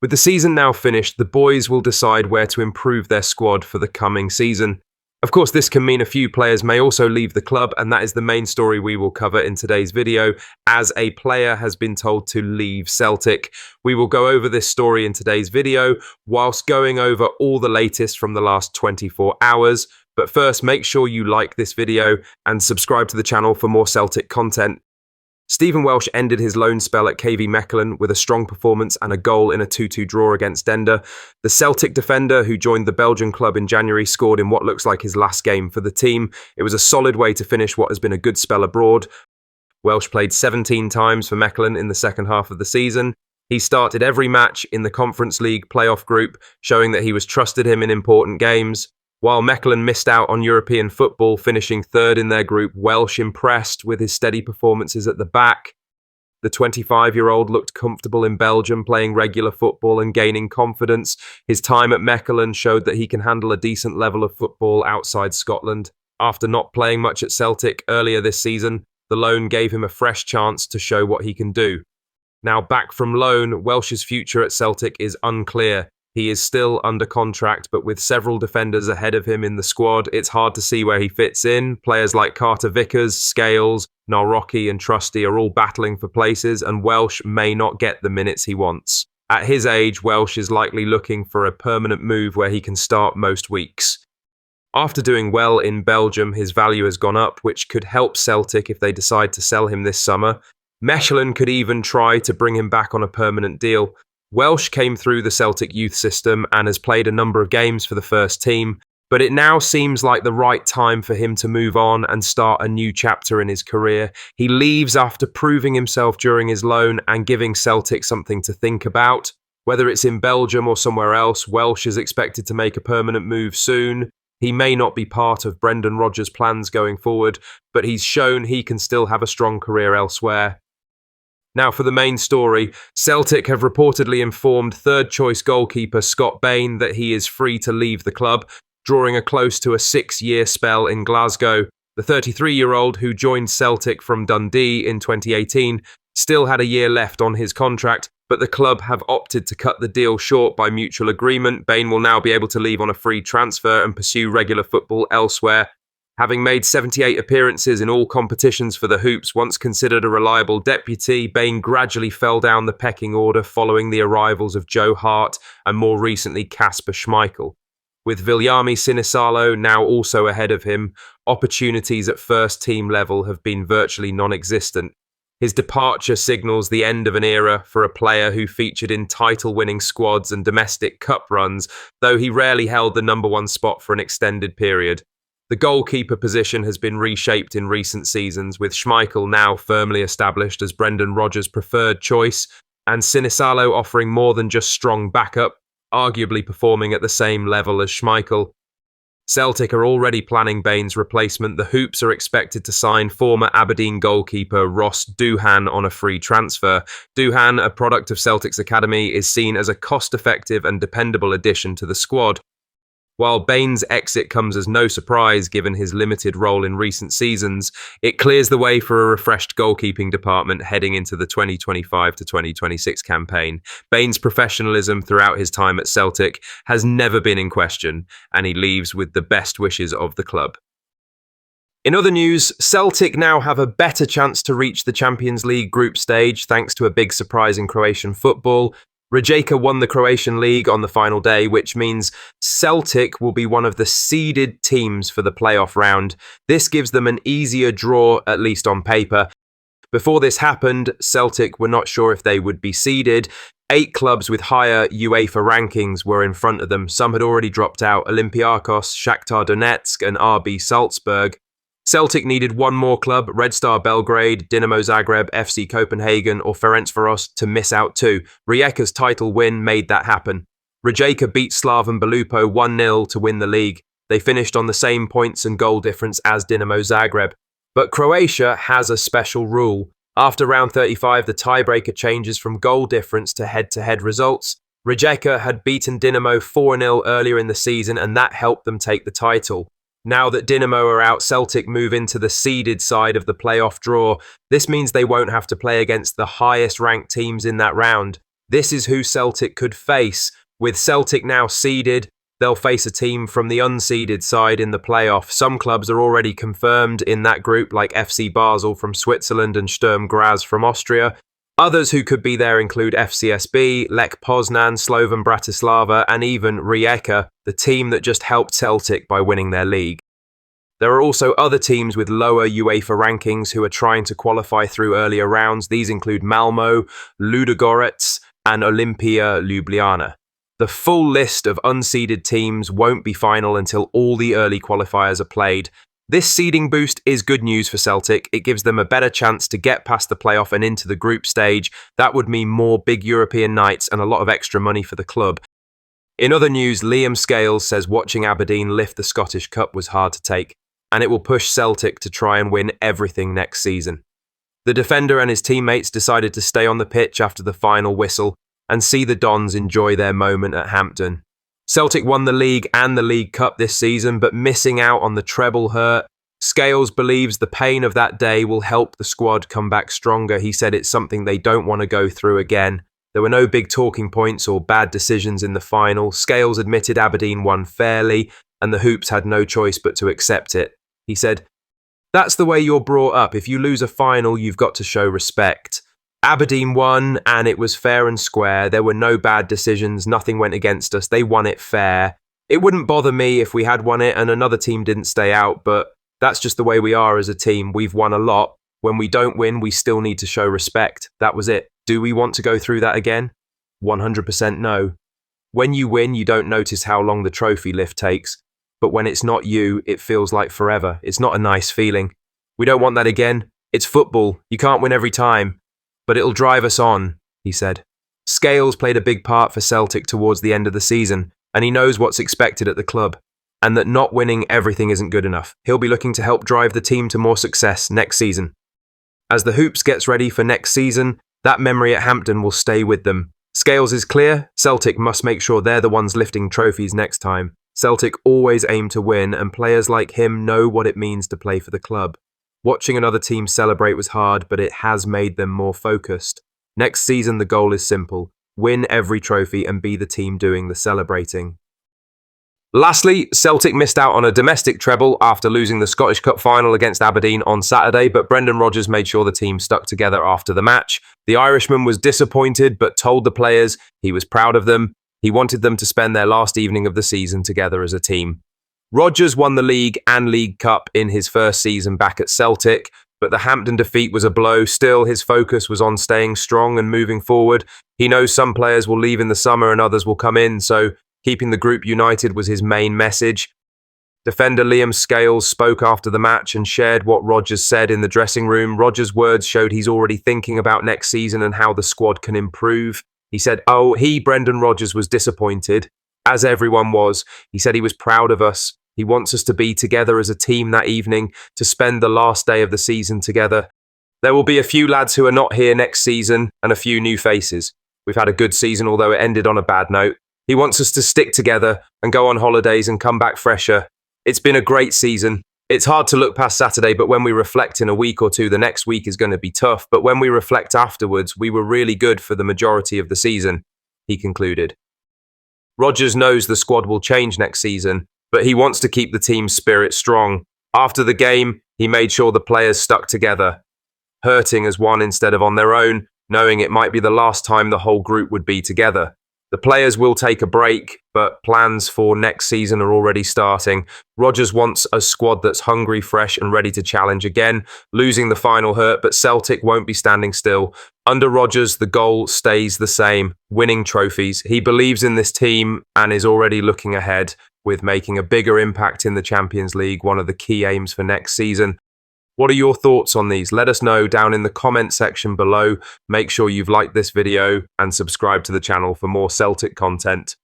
With the season now finished, the boys will decide where to improve their squad for the coming season. Of course, this can mean a few players may also leave the club, and that is the main story we will cover in today's video, as a player has been told to leave Celtic. We will go over this story in today's video, whilst going over all the latest from the last 24 hours. But first, make sure you like this video and subscribe to the channel for more Celtic content. Stephen Welsh ended his loan spell at KV Mechelen with a strong performance and a goal in a 2-2 draw against Dender. The Celtic defender, who joined the Belgian club in January, scored in what looks like his last game for the team. It was a solid way to finish what has been a good spell abroad. Welsh played 17 times for Mechelen in the second half of the season. He started every match in the Conference League playoff group, showing that he was trusted him in important games. While Mechelen missed out on European football, finishing third in their group, Welsh impressed with his steady performances at the back. The 25-year-old looked comfortable in Belgium, playing regular football and gaining confidence. His time at Mechelen showed that he can handle a decent level of football outside Scotland. After not playing much at Celtic earlier this season, the loan gave him a fresh chance to show what he can do. Now back from loan, Welsh's future at Celtic is unclear. He is still under contract, but with several defenders ahead of him in the squad, it's hard to see where he fits in. Players like Carter Vickers, Scales, Nalrocky and Trusty are all battling for places, and Welsh may not get the minutes he wants. At his age, Welsh is likely looking for a permanent move where he can start most weeks. After doing well in Belgium, his value has gone up, which could help Celtic if they decide to sell him this summer. Mechelen could even try to bring him back on a permanent deal. Welsh came through the Celtic youth system and has played a number of games for the first team, but it now seems like the right time for him to move on and start a new chapter in his career. He leaves after proving himself during his loan and giving Celtic something to think about. Whether it's in Belgium or somewhere else, Welsh is expected to make a permanent move soon. He may not be part of Brendan Rodgers' plans going forward, but he's shown he can still have a strong career elsewhere. Now for the main story, Celtic have reportedly informed third-choice goalkeeper Scott Bain that he is free to leave the club, drawing a close to a 6-year spell in Glasgow. The 33-year-old, who joined Celtic from Dundee in 2018, still had a year left on his contract, but the club have opted to cut the deal short by mutual agreement. Bain will now be able to leave on a free transfer and pursue regular football elsewhere. Having made 78 appearances in all competitions for the Hoops, once considered a reliable deputy, Bain gradually fell down the pecking order following the arrivals of Joe Hart and more recently Kasper Schmeichel. With Viljami Sinisalo now also ahead of him, opportunities at first team level have been virtually non-existent. His departure signals the end of an era for a player who featured in title-winning squads and domestic cup runs, though he rarely held the #1 spot for an extended period. The goalkeeper position has been reshaped in recent seasons, with Schmeichel now firmly established as Brendan Rodgers' preferred choice, and Sinisalo offering more than just strong backup, arguably performing at the same level as Schmeichel. Celtic are already planning Bain's replacement. The Hoops are expected to sign former Aberdeen goalkeeper Ross Doohan on a free transfer. Doohan, a product of Celtic's academy, is seen as a cost-effective and dependable addition to the squad. While Bain's exit comes as no surprise given his limited role in recent seasons, it clears the way for a refreshed goalkeeping department heading into the 2025 to 2026 campaign. Bain's professionalism throughout his time at Celtic has never been in question, and he leaves with the best wishes of the club. In other news, Celtic now have a better chance to reach the Champions League group stage thanks to a big surprise in Croatian football. Rijeka won the Croatian League on the final day, which means Celtic will be one of the seeded teams for the playoff round. This gives them an easier draw, at least on paper. Before this happened, Celtic were not sure if they would be seeded. 8 clubs with higher UEFA rankings were in front of them. Some had already dropped out: Olympiacos, Shakhtar Donetsk and RB Salzburg. Celtic needed one more club, Red Star Belgrade, Dinamo Zagreb, FC Copenhagen or Ferencvaros, to miss out too. Rijeka's title win made that happen. Rijeka beat Slaven Belupo 1-0 to win the league. They finished on the same points and goal difference as Dinamo Zagreb. But Croatia has a special rule. After round 35, the tiebreaker changes from goal difference to head-to-head results. Rijeka had beaten Dinamo 4-0 earlier in the season, and that helped them take the title. Now that Dinamo are out, Celtic move into the seeded side of the playoff draw. This means they won't have to play against the highest ranked teams in that round. This is who Celtic could face. With Celtic now seeded, they'll face a team from the unseeded side in the playoff. Some clubs are already confirmed in that group, like FC Basel from Switzerland and Sturm Graz from Austria. Others who could be there include FCSB, Lech Poznan, Slovan Bratislava, and even Rijeka, the team that just helped Celtic by winning their league. There are also other teams with lower UEFA rankings who are trying to qualify through earlier rounds. These include Malmo, Ludogorets, and Olimpia Ljubljana. The full list of unseeded teams won't be final until all the early qualifiers are played. This seeding boost is good news for Celtic. It gives them a better chance to get past the playoff and into the group stage. That would mean more big European nights and a lot of extra money for the club. In other news, Liam Scales says watching Aberdeen lift the Scottish Cup was hard to take, and it will push Celtic to try and win everything next season. The defender and his teammates decided to stay on the pitch after the final whistle and see the Dons enjoy their moment at Hampden. Celtic won the league and the League Cup this season, but missing out on the treble hurt. Scales believes the pain of that day will help the squad come back stronger. He said it's something they don't want to go through again. There were no big talking points or bad decisions in the final. Scales admitted Aberdeen won fairly, and the Hoops had no choice but to accept it. He said, "That's the way you're brought up. If you lose a final, you've got to show respect. Aberdeen won, and it was fair and square. There were no bad decisions. Nothing went against us. They won it fair. It wouldn't bother me if we had won it and another team didn't stay out, but that's just the way we are as a team. We've won a lot. When we don't win, we still need to show respect. That was it. Do we want to go through that again? 100% no. When you win, you don't notice how long the trophy lift takes, but when it's not you, it feels like forever. It's not a nice feeling. We don't want that again. It's football. You can't win every time. But it'll drive us on," he said. Scales played a big part for Celtic towards the end of the season, and he knows what's expected at the club, and that not winning everything isn't good enough. He'll be looking to help drive the team to more success next season. As the Hoops gets ready for next season, that memory at Hampden will stay with them. Scales is clear, Celtic must make sure they're the ones lifting trophies next time. Celtic always aim to win, and players like him know what it means to play for the club. Watching another team celebrate was hard, but it has made them more focused. Next season, the goal is simple: win every trophy and be the team doing the celebrating. Lastly, Celtic missed out on a domestic treble after losing the Scottish Cup final against Aberdeen on Saturday, but Brendan Rodgers made sure the team stuck together after the match. The Irishman was disappointed, but told the players he was proud of them. He wanted them to spend their last evening of the season together as a team. Rodgers won the league and League Cup in his first season back at Celtic, but the Hampden defeat was a blow. Still, his focus was on staying strong and moving forward. He knows some players will leave in the summer and others will come in, so keeping the group united was his main message. Defender Liam Scales spoke after the match and shared what Rodgers said in the dressing room. Rodgers' words showed he's already thinking about next season and how the squad can improve. He said, Brendan Rodgers, was disappointed, as everyone was. He said he was proud of us. He wants us to be together as a team that evening, to spend the last day of the season together. There will be a few lads who are not here next season and a few new faces. We've had a good season, although it ended on a bad note. He wants us to stick together and go on holidays and come back fresher. It's been a great season. It's hard to look past Saturday, but when we reflect in a week or two, the next week is going to be tough. But when we reflect afterwards, we were really good for the majority of the season, he concluded. Rodgers knows the squad will change next season, but he wants to keep the team's spirit strong. After the game, he made sure the players stuck together, hurting as one instead of on their own, knowing it might be the last time the whole group would be together. The players will take a break, but plans for next season are already starting. Rodgers wants a squad that's hungry, fresh and ready to challenge again. Losing the final hurt, but Celtic won't be standing still. Under Rodgers, the goal stays the same: winning trophies. He believes in this team and is already looking ahead, with making a bigger impact in the Champions League, one of the key aims for next season. What are your thoughts on these? Let us know down in the comment section below. Make sure you've liked this video and subscribe to the channel for more Celtic content.